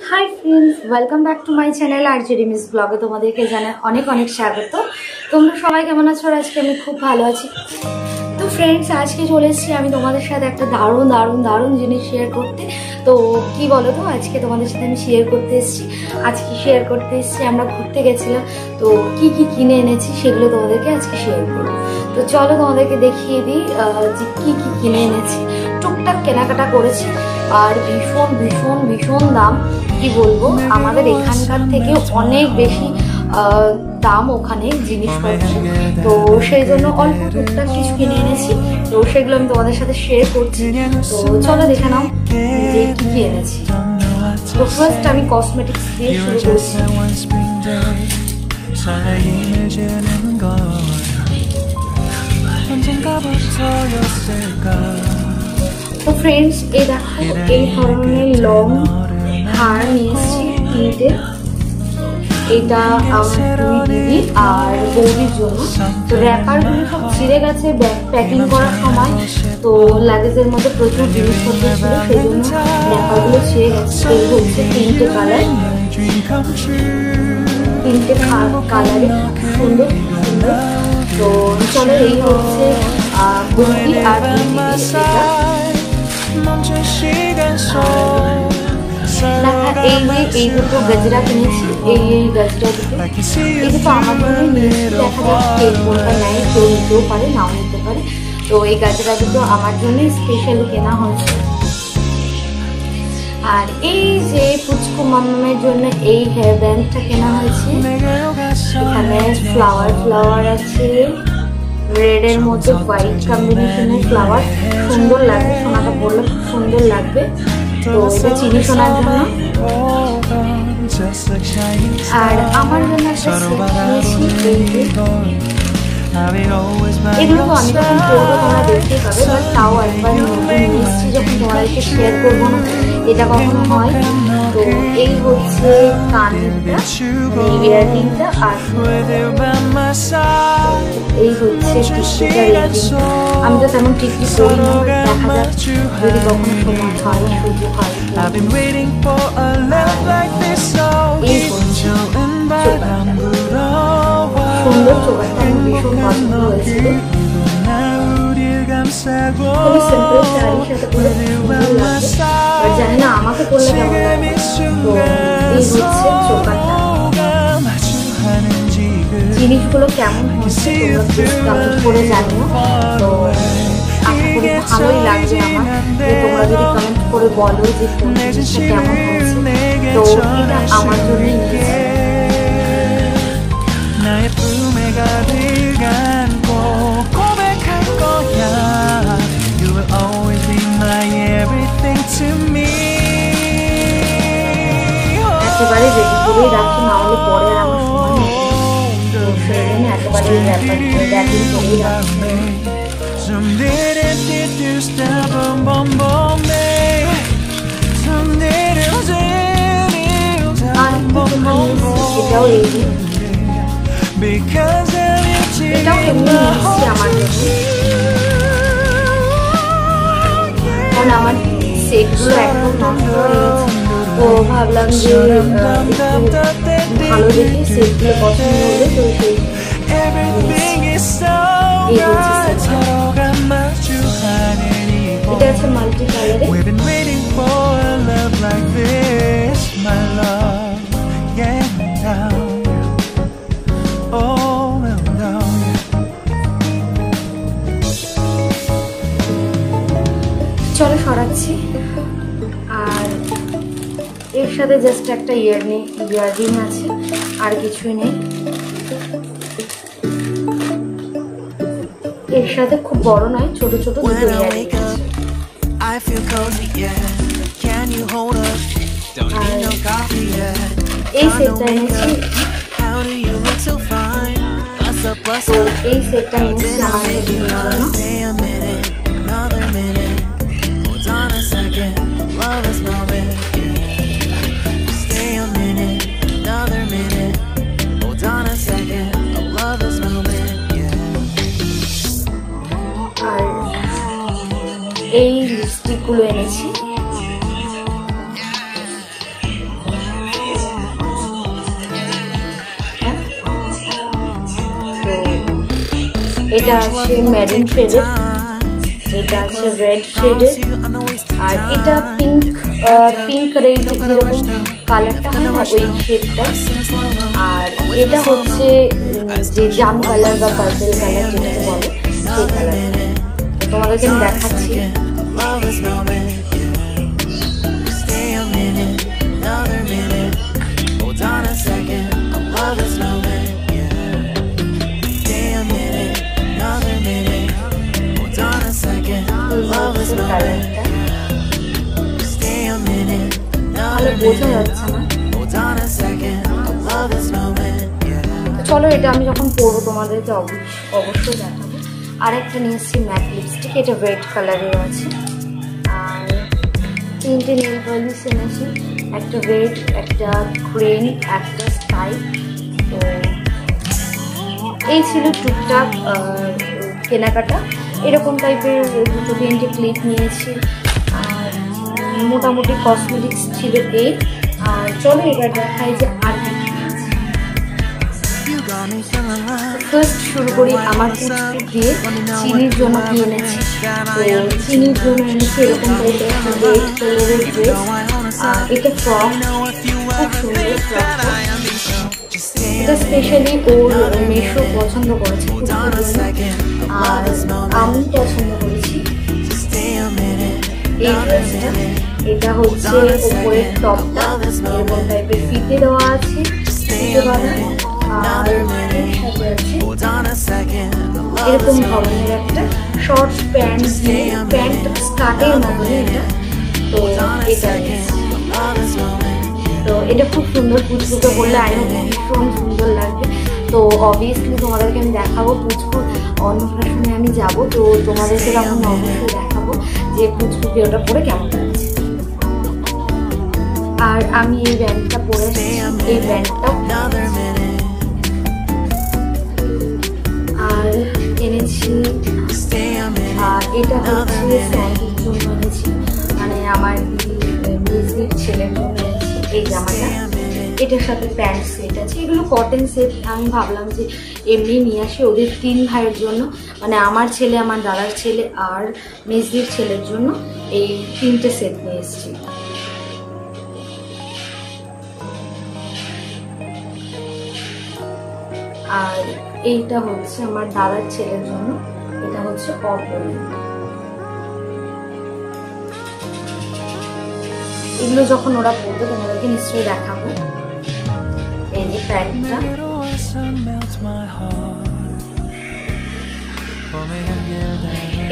High friends welcome back to my channel RJD Miss ब्लगे तुम्हादेरके जानाई अनेक अनेक स्वागत। तोमरा सबाई केमन आछो? आजके आमि खूब भालो आछि। तो फ्रेंड्स आज के चले एसेछि आमि तोमादेर साथे एकटा दारुण दारुण दारुण जिनिस शेयर करते। तो कि बोलो तो आज के तोमादेर साथे आमि शेयर करते एसेछि। आज कि शेयर करते एसेछि आमरा घुरते गेछिलाम। तो कि किने এনেছি সেগুলো তোমাদেরকে আজকে শেয়ার করব। তো চলো তোমাদেরকে দেখিয়ে দিই যে কি কিনে এনেছি। টুকটাক কেনাকাটা করেছি আর ভীষণ ভীষণ ভীষণ দাম, কি বলবো, আমাদের এখানকার থেকে অনেক বেশি দাম ওখানে জিনিসপত্র। তো সেই জন্য অল্প টুকটাক কিছু কিনে এনেছি, তো সেগুলো আমি তোমাদের সাথে শেয়ার করছি। তো চলো দেখে নাও যে কি কি এনেছি। তো ফার্স্ট আমি কসমেটিক্স দিয়ে শুরু করছি। তো ফ্রেন্ডস এই দেখো এই ধরনের লং হার নিয়ে এসেছি তিনটে। এটা আমার দুই দিদি আর বৌদির জন্য। তো র্যাপারগুলো সব ছিঁড়ে গেছে ব্যাগ প্যাকিং করার সময়, তো লাগেজের মধ্যে প্রচুর জিনিসপত্র ছিল, সেই জন্য র্যাপারগুলো ছিঁড়ে গেছে। এই হচ্ছে তিনটে কালার, তিনটে কালারে সুন্দর সুন্দর। তো চলো এই হচ্ছে বৌদি আর এই দুটো গজরা কিনেছি। এই গজরা দুটো এই দুটো আমার জন্য নিয়েছি। দেখা যাচ্ছে কেউ কোনটা নেয়, কেউ নিতেও পারে নাও নিতে পারে। তো এই গজরা দুটো আমার জন্য স্পেশালি কেনা হয়েছে। আর এই যে পুচকু মাম্মামের জন্য এই হেয়ার ব্যান্ডটা কেনা হয়েছে। এখানে ফ্লাওয়ার ফ্লাওয়ার আছে, রেডের মধ্যে হোয়াইট কম্বিনেশনের ফ্লাওয়ার, সুন্দর লাগবে, সোনাটা পরলে খুব সুন্দর লাগবে। তো এটা চিনি সোনার জন্য। আর আমার জন্য একটা এগুলো তো আমি যখন করবো তোমরা দেখতেই পাবে, বাট তাও একবার নিশ্চয়ই যখন তোমাদেরকে শেয়ার করবো না এটা কখনো হয়। তো এই হচ্ছে কানটা, ইয়াররিংটা, আর এই হচ্ছে টিকটিটা। আমি তো তেমন টিকটি করি না, দেখা যাক যদি কখনো সময় হয় সুযোগ হয়। এই হচ্ছে সুন্দর চোখাটা, আমার ভীষণ পছন্দ হয়েছিল। খুবই সিম্পল শাড়ির সাথে করে সুন্দর লাগবে, আর জানি না আমাকে করলে কেমন লাগবে। তো এই হচ্ছে চোখাটা। জিনিসগুলো কেমন হচ্ছে তোমরা কমেন্ট করে জানিও। তো আশা করি ভালোই লাগবে আমার, যে তোমরা যদি কমেন্ট করে বলো যে কোন জিনিসটা কেমন হচ্ছে। তো এটা আমার জন্যই নিয়েছি। একেবারে রেডি করেই রাখি, না হলে পরে আর আমার সময় নেই। তো সেই জন্য একেবারে র্যাপিং করেই রাখি। এটাও রেডি, এটাও এমনি নিচ্ছি আমার জন্য, কারণ আমার সেটগুলো একদম নষ্ট হয়ে গেছে। তো ভাবলাম যে ভালো দেখে সেটগুলো পছন্দ হলে তো সেই এটা আছে মাল্টি কালারে। চলো সরাচ্ছি। আর এর সাথে জাস্ট একটা ইয়াররিং আছে, আর কিছুই নেই। এর সাথে খুব বড় নয়, ছোট ছোট দুটো ইয়াররিং আছে। এই সেটটা এনেছি। তো এই সেটটা এনেছি আমার জন্য। এই লিপস্টিকগুলো এনেছি। এটা আছে মেরুন শেডের, এটা আছে রেড শেডের, আর এটা পিঙ্ক রেড যেরকম কালারটা হয় না ওই শেডটা, আর এটা হচ্ছে যে জাম কালার বা পার্পল কালার যেটাকে বলে সেই কালারটা। তোমাদেরকে আমি দেখাচ্ছি। বোঝা যাচ্ছে না, চলো এটা আমি যখন পরবো তোমাদেরকে অবশ্যই দেখাবো। আর একটা নিয়ে এসেছি ম্যাট লিপস্টিক, এটা রেড কালারের আছে। আর 3টে নেল পলিশ এনেছি, একটা রেড, একটা গ্রিন, একটা স্কাই। তো এই ছিল টুকটাক কেনাকাটা। এরকম টাইপের 2-3টে ক্লিপ নিয়েছি, আর মোটামুটি কসমেটিক্স ছিল এই। আর চলো এবার দেখাই যে আর কি ফার্স্ট শুরু করি। আমার পুচকি দিয়ে চিনির জন্য কি এনেছি, তো চিনির জন্য এনেছি এরকম টাইপের একটা রেড কালারের ড্রেস। এটা ফ্রক, খুব সুন্দর ফ্রকটা। এটা স্পেশালি ওর মেশো পছন্দ করেছে আর আমি পছন্দ করেছি এই ড্রেসটা। এটা হচ্ছে উপরের টপটা এরকম টাইপের ফিতে দেওয়া আছে, আর এরকম ধরনের একটা শর্ট প্যান্ট স্কার্টের মতন এটা। তো এটা খুব সুন্দর, পুচকুকে বললে আরো ভীষণ সুন্দর লাগবে। তো অবভিয়াসলি তোমাদেরকে আমি দেখাবো, পুচকুর অন্নপ্রাশনে আমি যাব, তো তোমাদেরকে তখন অবশ্যই দেখাবো যে পুচকুকে ওটা পরে কেমন লাগছে। আর আমি এই ব্যান্ডটা পরে এই ব্যান্ডটা আর এনেছি। আর এটা হচ্ছে স্যান্ডির জন্য এনেছি, মানে আমার মিসির ছেলের জন্য এনেছি এই জামাটা। এটার সাথে প্যান্ট সেট আছে, এগুলো কটন সেট। আমি ভাবলাম যে এমনি নিয়ে আসি ওদের 3 ভাইয়ের জন্য, মানে আমার ছেলে, আমার দাদার ছেলে আর মিসির ছেলের জন্য এই 3টে সেট নিয়ে এসেছি। আর এইটা হচ্ছে আমার দাদার ছেলের জন্য, এটা হচ্ছে অপরি। এগুলো যখন ওরা পড়বে তোমাদেরকে নিশ্চয়ই দেখাবো। এই যে প্যান্টটা,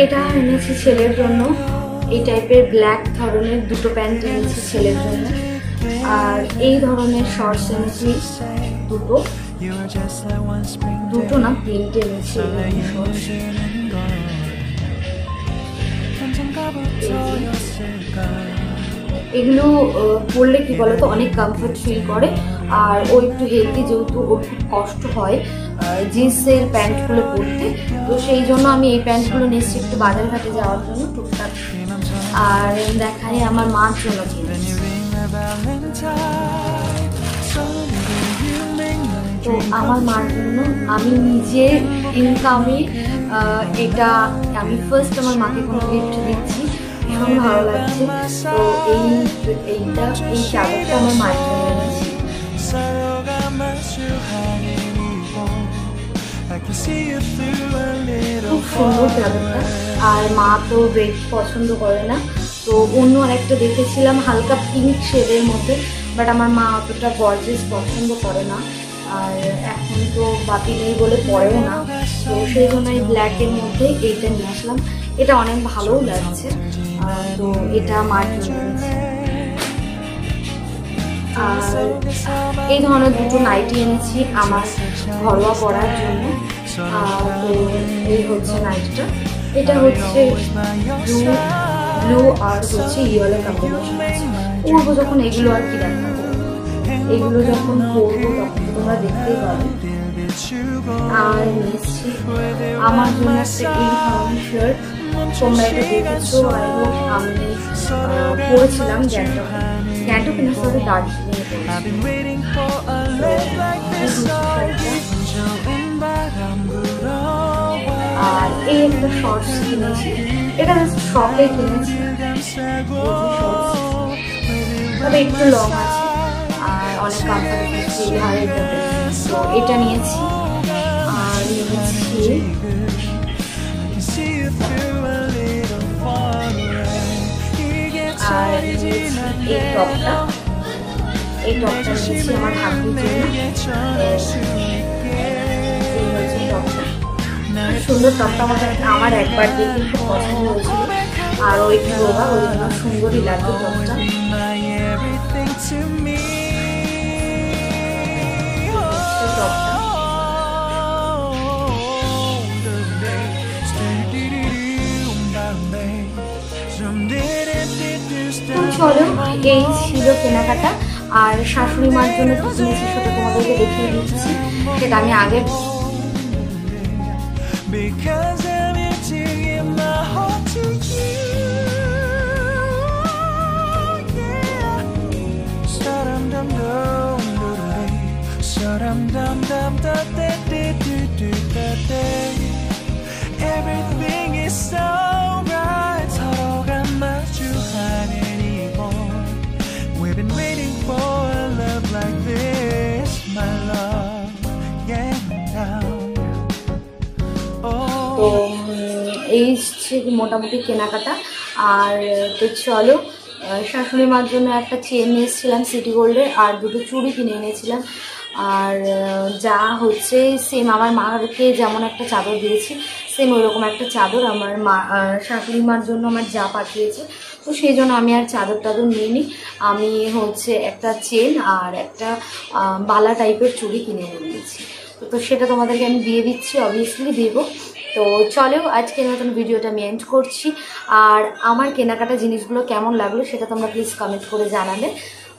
এটা এনেছি ছেলের জন্য, এই টাইপের ব্ল্যাক ধরনের 2টো প্যান্ট এনেছি ছেলের জন্য। আর এই ধরনের শর্টস এনেছি দুটো না 3টে এনেছি। এগুলো পরলে কি বলতো অনেক কমফর্ট ফিল করে, আর ও একটু হেলদি, যেহেতু ওর খুব কষ্ট হয় জিন্সের প্যান্টগুলো পরতে, তো সেই জন্য আমি এই প্যান্টগুলো নিচ্ছি একটু বাজার ঘাটে যাওয়ার জন্য টুকটাক। আর দেখাই আমার মার জন্য কিনেছি। তো আমার মার জন্য আমি নিজের ইনকামে এটা আমি ফার্স্ট আমার মাকে কোনো গিফট দিচ্ছি, ভীষণ ভালো লাগছে। তো এই চাদরটা আমার মায়ের জন্য এনেছি। খুব সুন্দর চাদরটা, আর মা তো রেড পছন্দ করে না, তো অন্য আরেকটা দেখেছিলাম হালকা পিঙ্ক শেডের মধ্যে, বাট আমার মা অতটা গর্জিয়াস পছন্দ করে না, আর এখন তো বাতি নেই বলে পরেও না, তো সেই জন্য এই ব্ল্যাকের মধ্যে এইটা নিয়ে আসলাম। এটা অনেক ভালোও লাগছে, তো এটা মার জন্য এনেছি। আর এই ধরনের 2টো নাইটি এনেছি আমার ঘরোয়া পরার জন্য। তো এই হচ্ছে নাইটিটা, এটা হচ্ছে ব্লু আর হচ্ছে ইয়েলো কম্বিনেশন আছে। পরবো যখন এগুলো আর কি দেখাবো, এগুলো যখন পরবো তখন তোমরা দেখতেই পাবে। আর নিচ্ছি আমার জন্য একটা এই ধরনের শার্ট, তোমরা এটা দেখেছো, আমি পরেছিলাম গ্যাংটকে না, সরি দার্জিলিংয়ে পরেছি। আর এই একটা শর্টস কিনেছি, এটা শপে কিনেছি, তবে একটু লং আছে আর অনেক কমফোর্টেবল ফিল হয় এটাতে। তো এটা নিয়েছি। আর নিয়েছি এই টপটা, এই টপটা নিয়েছি আমার ভাগ্যের জন্য। সুন্দর টপটা আমার একবার দেখে খুব পছন্দ হয়েছিল, আর ওই রোগা ওই জন্য সুন্দরই লাগবে টপটা। চলো, এই ছিল কেনাকাটা। আর শাশুড়ি মার জন্য কি কিনেছি সেটা তোমাদেরকে দেখিয়ে দিচ্ছি, সেটা আমি আগে Everything is so right. 서로가 마주하는 이곳. We've been waiting for a love like this, my love. Yeah, now. তো এই মোটামুটি কেনাকাটা। আর তো চলো, শাশুড়ি মার জন্য একটা চেন নিয়ে এসেছিলাম সিটি গোল্ডের, আর দুটো চুড়ি কিনে এনেছিলাম। আর যা হচ্ছে সেম আমার মাকে যেমন একটা চাদর দিয়েছি, সেম ওইরকম একটা চাদর আমার মা শাশুড়ি মার জন্য আমার যা পাঠিয়েছে। তো সেই জন্য আমি আর চাদর টাদর নিইনি, আমি হচ্ছে একটা চেন আর একটা বালা টাইপের চুড়ি কিনে এনে দিয়েছি। তো সেটা তোমাদেরকে আমি দিয়ে দিচ্ছি, অবভিয়াসলি দেবো। তো চলো, আজকের মতন ভিডিওটা আমি এন্ড করছি। আর আমার কেনাকাটা জিনিসগুলো কেমন লাগলো সেটা তোমরা প্লিজ কমেন্ট করে জানাবে।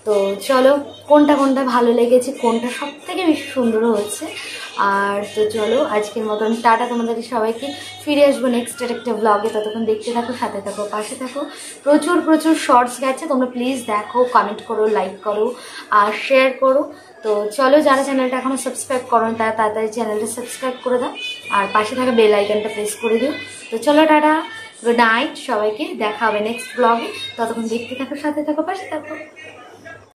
তো চলো, কোনটা কোনটা ভালো লেগেছে, কোনটা সব থেকে বেশি সুন্দর হচ্ছে। আর তো চলো, আজকের মতন টাটা তোমাদেরকে সবাইকে। ফিরে আসবো নেক্সট একটা ব্লগে, ততক্ষণ দেখতে থাকো, সাথে থাকো, পাশে থাকো। প্রচুর প্রচুর শর্টস গেছে, তোমরা প্লিজ দেখো, কমেন্ট করো, লাইক করো আর শেয়ার করো। তো চলো, যারা চ্যানেলটা এখনও সাবস্ক্রাইব করো তারা তাড়াতাড়ি চ্যানেলটা সাবস্ক্রাইব করে দাও, আর পাশে থাকা বেল আইকনটা প্রেস করে দিও। তো চলো, টাটা, গুড নাইট সবাইকে, দেখা হবে নেক্সট ব্লগে। ততক্ষণ দেখতে থাকো, সাথে থাকো, পাশে থাকো।